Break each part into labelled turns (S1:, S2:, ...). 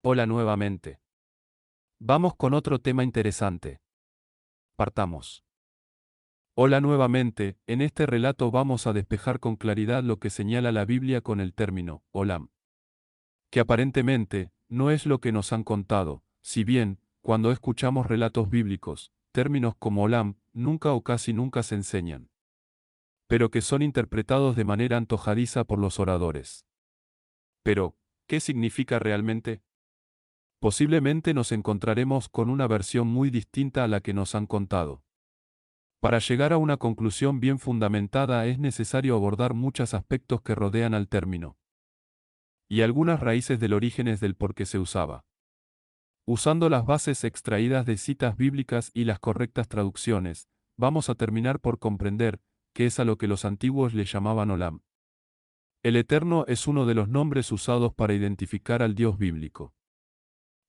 S1: Hola nuevamente. Vamos con otro tema interesante. Partamos. Hola nuevamente, en este relato vamos a despejar con claridad lo que señala la Biblia con el término, Olam. Que aparentemente, no es lo que nos han contado, si bien, cuando escuchamos relatos bíblicos, términos como Olam, nunca o casi nunca se enseñan. Pero que son interpretados de manera antojadiza por los oradores. Pero, ¿qué significa realmente? Posiblemente nos encontraremos con una versión muy distinta a la que nos han contado. Para llegar a una conclusión bien fundamentada es necesario abordar muchos aspectos que rodean al término. Y algunas raíces del orígenes del por qué se usaba. Usando las bases extraídas de citas bíblicas y las correctas traducciones, vamos a terminar por comprender qué es a lo que los antiguos le llamaban Olam. El Eterno es uno de los nombres usados para identificar al Dios bíblico.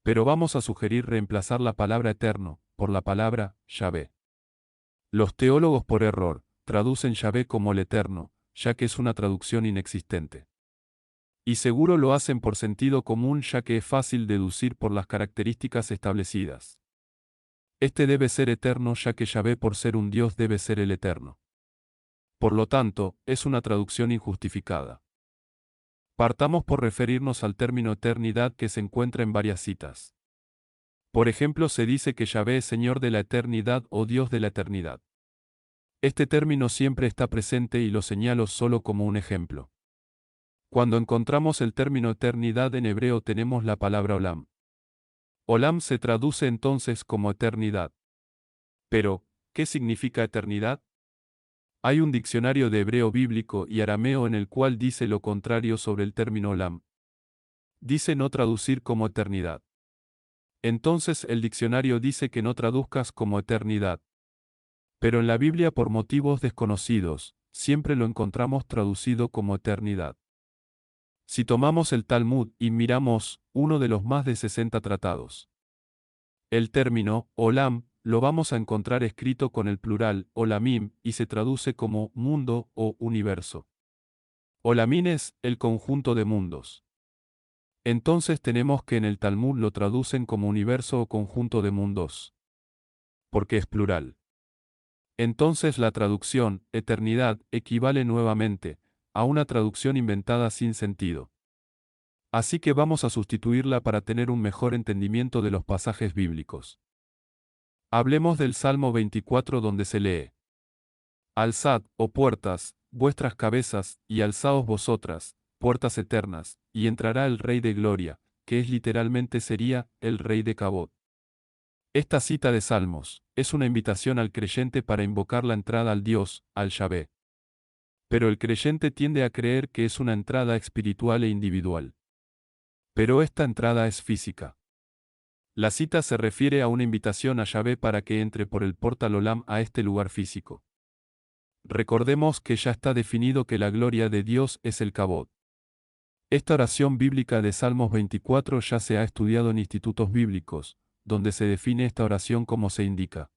S1: Pero vamos a sugerir reemplazar la palabra eterno por la palabra Yahvé. Los teólogos por error traducen Yahvé como el eterno, ya que es una traducción inexistente. Y seguro lo hacen por sentido común, ya que es fácil deducir por las características establecidas. Este debe ser eterno, ya que Yahvé, por ser un Dios, debe ser el eterno. Por lo tanto, es una traducción injustificada. Partamos por referirnos al término eternidad, que se encuentra en varias citas. Por ejemplo, se dice que Yahvé es Señor de la eternidad o Dios de la eternidad. Este término siempre está presente y lo señalo solo como un ejemplo. Cuando encontramos el término eternidad en hebreo tenemos la palabra olam. Olam se traduce entonces como eternidad. Pero, ¿qué significa eternidad? Hay un diccionario de hebreo bíblico y arameo en el cual dice lo contrario sobre el término olam. Dice no traducir como eternidad. Entonces el diccionario dice que no traduzcas como eternidad. Pero en la Biblia, por motivos desconocidos, siempre lo encontramos traducido como eternidad. Si tomamos el Talmud y miramos uno de los más de 60 tratados, el término olam lo vamos a encontrar escrito con el plural olamim y se traduce como mundo o universo. Olamín es el conjunto de mundos. Entonces tenemos que en el Talmud lo traducen como universo o conjunto de mundos, porque es plural. Entonces la traducción, eternidad, equivale nuevamente a una traducción inventada sin sentido. Así que vamos a sustituirla para tener un mejor entendimiento de los pasajes bíblicos. Hablemos del Salmo 24, donde se lee: Alzad, oh puertas, vuestras cabezas, y alzaos vosotras, puertas eternas, y entrará el Rey de Gloria, que es literalmente sería el Rey de Cabot. Esta cita de Salmos es una invitación al creyente para invocar la entrada al Dios, al Yahvé. Pero el creyente tiende a creer que es una entrada espiritual e individual. Pero esta entrada es física. La cita se refiere a una invitación a Yahvé para que entre por el portal Olam a este lugar físico. Recordemos que ya está definido que la gloria de Dios es el Cabot. Esta oración bíblica de Salmos 24 ya se ha estudiado en institutos bíblicos, donde se define esta oración como se indica.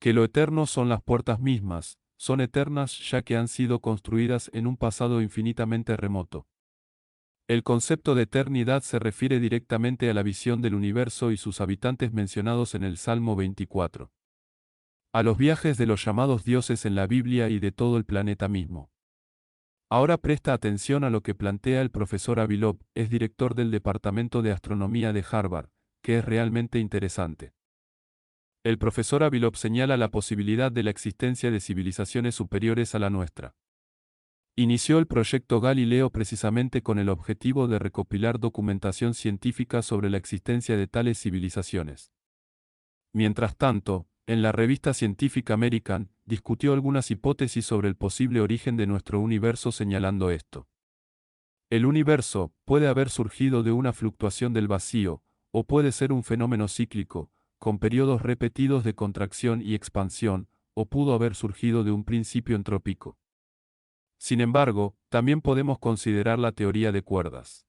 S1: Que lo eterno son las puertas mismas, son eternas ya que han sido construidas en un pasado infinitamente remoto. El concepto de eternidad se refiere directamente a la visión del universo y sus habitantes mencionados en el Salmo 24. A los viajes de los llamados dioses en la Biblia y de todo el planeta mismo. Ahora presta atención a lo que plantea el profesor Avilov, es director del Departamento de Astronomía de Harvard, que es realmente interesante. El profesor Avilov señala la posibilidad de la existencia de civilizaciones superiores a la nuestra. Inició el proyecto Galileo precisamente con el objetivo de recopilar documentación científica sobre la existencia de tales civilizaciones. Mientras tanto, en la revista científica American, discutió algunas hipótesis sobre el posible origen de nuestro universo, señalando esto. El universo puede haber surgido de una fluctuación del vacío, o puede ser un fenómeno cíclico, con periodos repetidos de contracción y expansión, o pudo haber surgido de un principio entrópico. Sin embargo, también podemos considerar la teoría de cuerdas.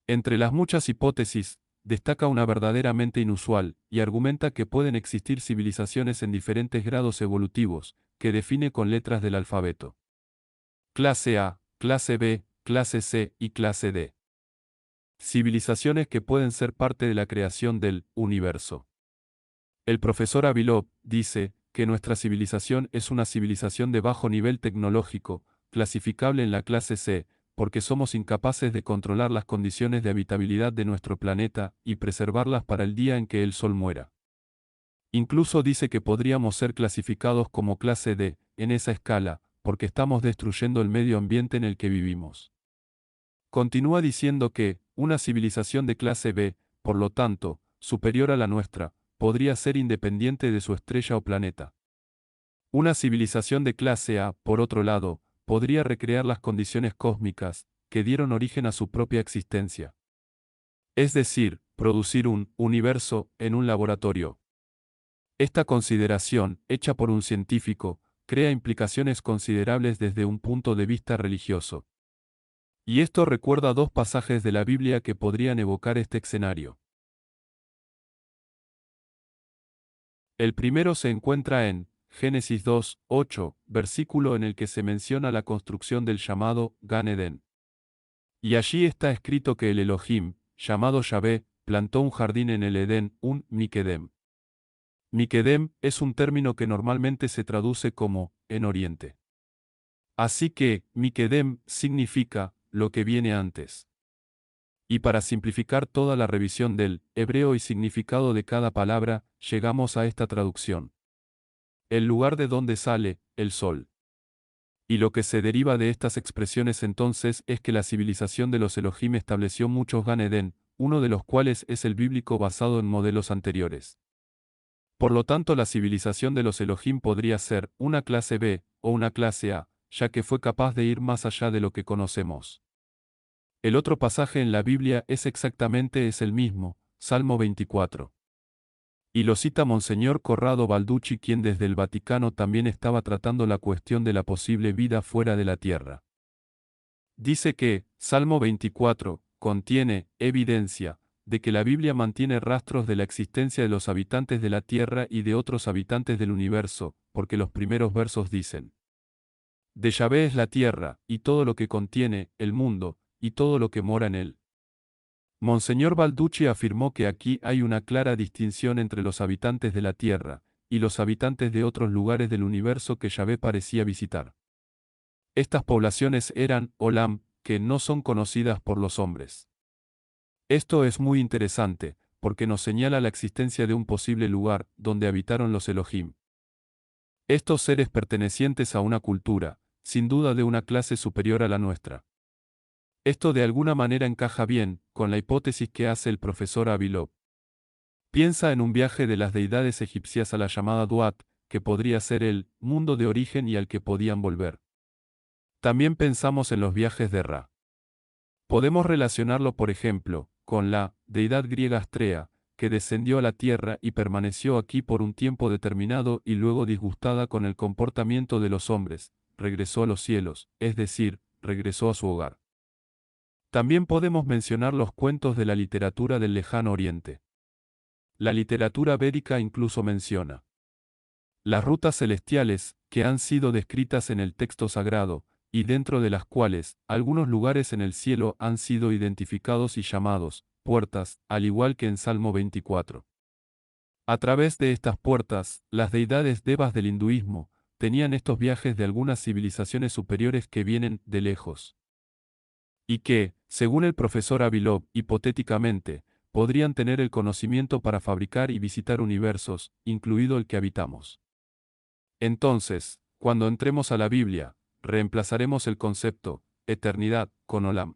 S1: Entre las muchas hipótesis, destaca una verdaderamente inusual, y argumenta que pueden existir civilizaciones en diferentes grados evolutivos, que define con letras del alfabeto. Clase A, clase B, clase C y clase D. civilizaciones que pueden ser parte de la creación del universo. El profesor Avilov dice que nuestra civilización es una civilización de bajo nivel tecnológico, clasificable en la clase C, porque somos incapaces de controlar las condiciones de habitabilidad de nuestro planeta y preservarlas para el día en que el Sol muera. Incluso dice que podríamos ser clasificados como clase D, en esa escala, porque estamos destruyendo el medio ambiente en el que vivimos. Continúa diciendo que, una civilización de clase B, por lo tanto, superior a la nuestra, podría ser independiente de su estrella o planeta. Una civilización de clase A, por otro lado, podría recrear las condiciones cósmicas, que dieron origen a su propia existencia. Es decir, producir un universo en un laboratorio. Esta consideración, hecha por un científico, crea implicaciones considerables desde un punto de vista religioso. Y esto recuerda dos pasajes de la Biblia que podrían evocar este escenario. El primero se encuentra en Génesis 2, 8, versículo en el que se menciona la construcción del llamado Gan Edén. Y allí está escrito que el Elohim, llamado Yahvé, plantó un jardín en el Edén, un Miquedem. Miquedem es un término que normalmente se traduce como en Oriente. Así que, Miquedem significa lo que viene antes. Y para simplificar toda la revisión del hebreo y significado de cada palabra, llegamos a esta traducción. El lugar de donde sale el sol. Y lo que se deriva de estas expresiones entonces es que la civilización de los Elohim estableció muchos Gan Edén, uno de los cuales es el bíblico basado en modelos anteriores. Por lo tanto, la civilización de los Elohim podría ser una clase B o una clase A, ya que fue capaz de ir más allá de lo que conocemos. El otro pasaje en la Biblia es el mismo, Salmo 24. Y lo cita Monseñor Corrado Balducci, quien desde el Vaticano también estaba tratando la cuestión de la posible vida fuera de la Tierra. Dice que, Salmo 24, contiene evidencia de que la Biblia mantiene rastros de la existencia de los habitantes de la Tierra y de otros habitantes del universo, porque los primeros versos dicen: de Yahvé es la tierra, y todo lo que contiene, el mundo, y todo lo que mora en él. Monseñor Balducci afirmó que aquí hay una clara distinción entre los habitantes de la Tierra y los habitantes de otros lugares del universo que Yahvé parecía visitar. Estas poblaciones eran Olam, que no son conocidas por los hombres. Esto es muy interesante, porque nos señala la existencia de un posible lugar donde habitaron los Elohim. Estos seres pertenecientes a una cultura, sin duda de una clase superior a la nuestra. Esto de alguna manera encaja bien con la hipótesis que hace el profesor Avilov. Piensa en un viaje de las deidades egipcias a la llamada Duat, que podría ser el mundo de origen y al que podían volver. También pensamos en los viajes de Ra. Podemos relacionarlo, por ejemplo, con la deidad griega Astrea, que descendió a la tierra y permaneció aquí por un tiempo determinado y luego, disgustada con el comportamiento de los hombres, regresó a los cielos, es decir, regresó a su hogar. También podemos mencionar los cuentos de la literatura del lejano oriente. La literatura védica incluso menciona las rutas celestiales, que han sido descritas en el texto sagrado, y dentro de las cuales, algunos lugares en el cielo han sido identificados y llamados puertas, al igual que en Salmo 24. A través de estas puertas, las deidades devas del hinduismo, tenían estos viajes de algunas civilizaciones superiores que vienen de lejos. Y que, según el profesor Avilov, hipotéticamente, podrían tener el conocimiento para fabricar y visitar universos, incluido el que habitamos. Entonces, cuando entremos a la Biblia, reemplazaremos el concepto eternidad con Olam,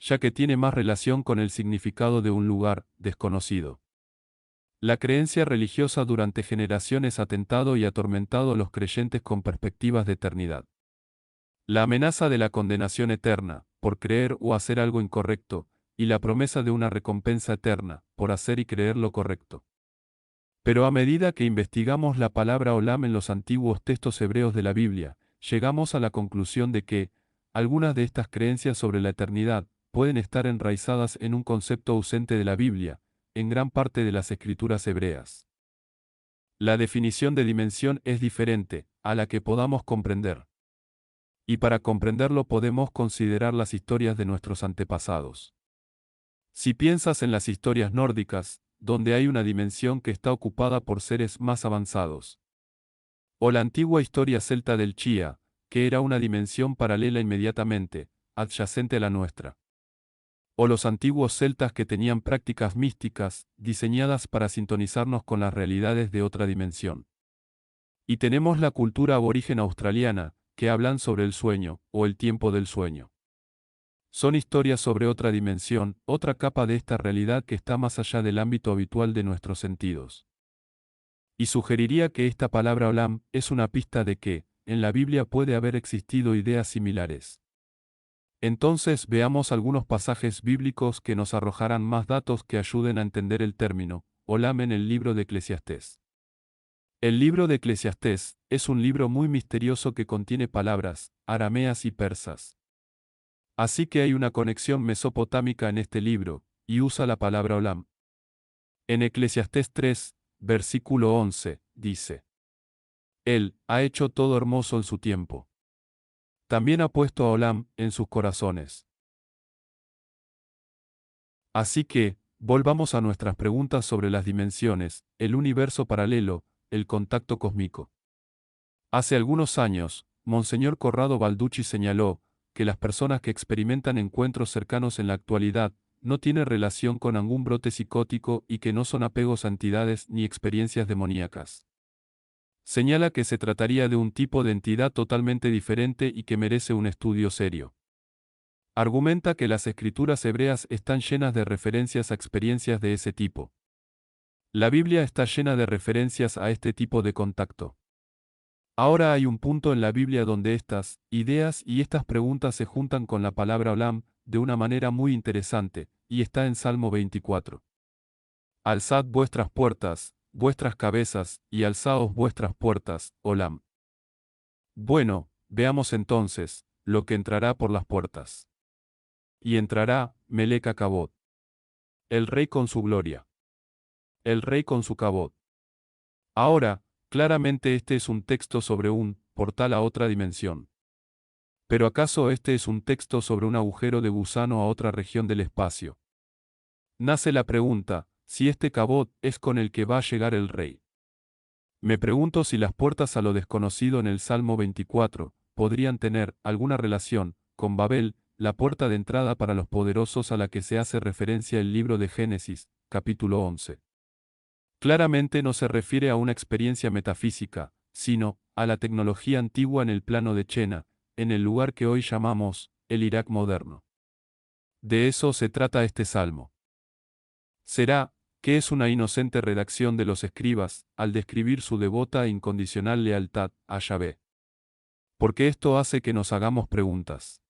S1: ya que tiene más relación con el significado de un lugar desconocido. La creencia religiosa durante generaciones ha tentado y atormentado a los creyentes con perspectivas de eternidad. La amenaza de la condenación eterna, por creer o hacer algo incorrecto, y la promesa de una recompensa eterna, por hacer y creer lo correcto. Pero a medida que investigamos la palabra Olam en los antiguos textos hebreos de la Biblia, llegamos a la conclusión de que, algunas de estas creencias sobre la eternidad, pueden estar enraizadas en un concepto ausente de la Biblia, en gran parte de las escrituras hebreas. La definición de dimensión es diferente a la que podamos comprender. Y para comprenderlo podemos considerar las historias de nuestros antepasados. Si piensas en las historias nórdicas, donde hay una dimensión que está ocupada por seres más avanzados. O la antigua historia celta del Chía, que era una dimensión paralela inmediatamente, adyacente a la nuestra. O los antiguos celtas que tenían prácticas místicas, diseñadas para sintonizarnos con las realidades de otra dimensión. Y tenemos la cultura aborigen australiana, que hablan sobre el sueño, o el tiempo del sueño. Son historias sobre otra dimensión, otra capa de esta realidad que está más allá del ámbito habitual de nuestros sentidos. Y sugeriría que esta palabra olam es una pista de que, en la Biblia puede haber existido ideas similares. Entonces veamos algunos pasajes bíblicos que nos arrojarán más datos que ayuden a entender el término olam en el libro de Eclesiastés. El libro de Eclesiastés es un libro muy misterioso que contiene palabras arameas y persas. Así que hay una conexión mesopotámica en este libro, y usa la palabra olam. En Eclesiastés 3, versículo 11, dice: Él ha hecho todo hermoso en su tiempo. También ha puesto a olam en sus corazones. Así que, volvamos a nuestras preguntas sobre las dimensiones, el universo paralelo, el contacto cósmico. Hace algunos años, Monseñor Corrado Balducci señaló que las personas que experimentan encuentros cercanos en la actualidad no tienen relación con algún brote psicótico y que no son apegos a entidades ni experiencias demoníacas. Señala que se trataría de un tipo de entidad totalmente diferente y que merece un estudio serio. Argumenta que las escrituras hebreas están llenas de referencias a experiencias de ese tipo. La Biblia está llena de referencias a este tipo de contacto. Ahora hay un punto en la Biblia donde estas ideas y estas preguntas se juntan con la palabra olam de una manera muy interesante, y está en Salmo 24. Alzad vuestras puertas, vuestras cabezas, y alzaos vuestras puertas, olam. Bueno, veamos entonces lo que entrará por las puertas. Y entrará Melec Cabot. El rey con su gloria. El rey con su cabot. Ahora, claramente este es un texto sobre un portal a otra dimensión. ¿Pero acaso este es un texto sobre un agujero de gusano a otra región del espacio? Nace la pregunta, si este cabot es con el que va a llegar el rey. Me pregunto si las puertas a lo desconocido en el Salmo 24 podrían tener alguna relación con Babel, la puerta de entrada para los poderosos a la que se hace referencia el libro de Génesis, capítulo 11. Claramente no se refiere a una experiencia metafísica, sino a la tecnología antigua en el plano de Chena, en el lugar que hoy llamamos el Irak moderno. De eso se trata este salmo. ¿Será que es una inocente redacción de los escribas al describir su devota e incondicional lealtad a Yahvé? Porque esto hace que nos hagamos preguntas.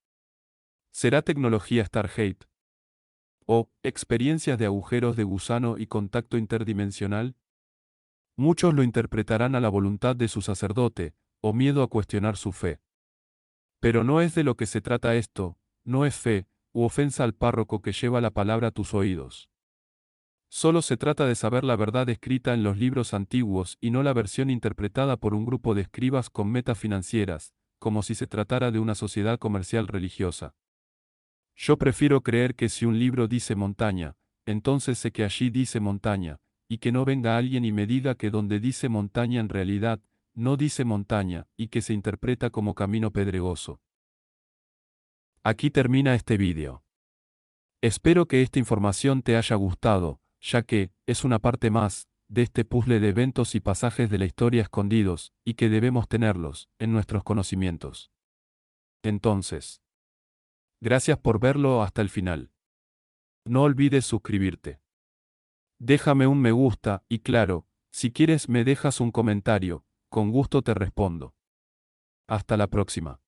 S1: ¿Será tecnología Stargate? ¿O experiencias de agujeros de gusano y contacto interdimensional? Muchos lo interpretarán a la voluntad de su sacerdote, o miedo a cuestionar su fe. Pero no es de lo que se trata esto, no es fe, u ofensa al párroco que lleva la palabra a tus oídos. Solo se trata de saber la verdad escrita en los libros antiguos y no la versión interpretada por un grupo de escribas con metas financieras, como si se tratara de una sociedad comercial religiosa. Yo prefiero creer que si un libro dice montaña, entonces sé que allí dice montaña, y que no venga alguien y me diga que donde dice montaña en realidad, no dice montaña, y que se interpreta como camino pedregoso. Aquí termina este vídeo. Espero que esta información te haya gustado, ya que es una parte más de este puzzle de eventos y pasajes de la historia escondidos, y que debemos tenerlos en nuestros conocimientos. Entonces, gracias por verlo hasta el final. No olvides suscribirte. Déjame un me gusta, y claro, si quieres me dejas un comentario, con gusto te respondo. Hasta la próxima.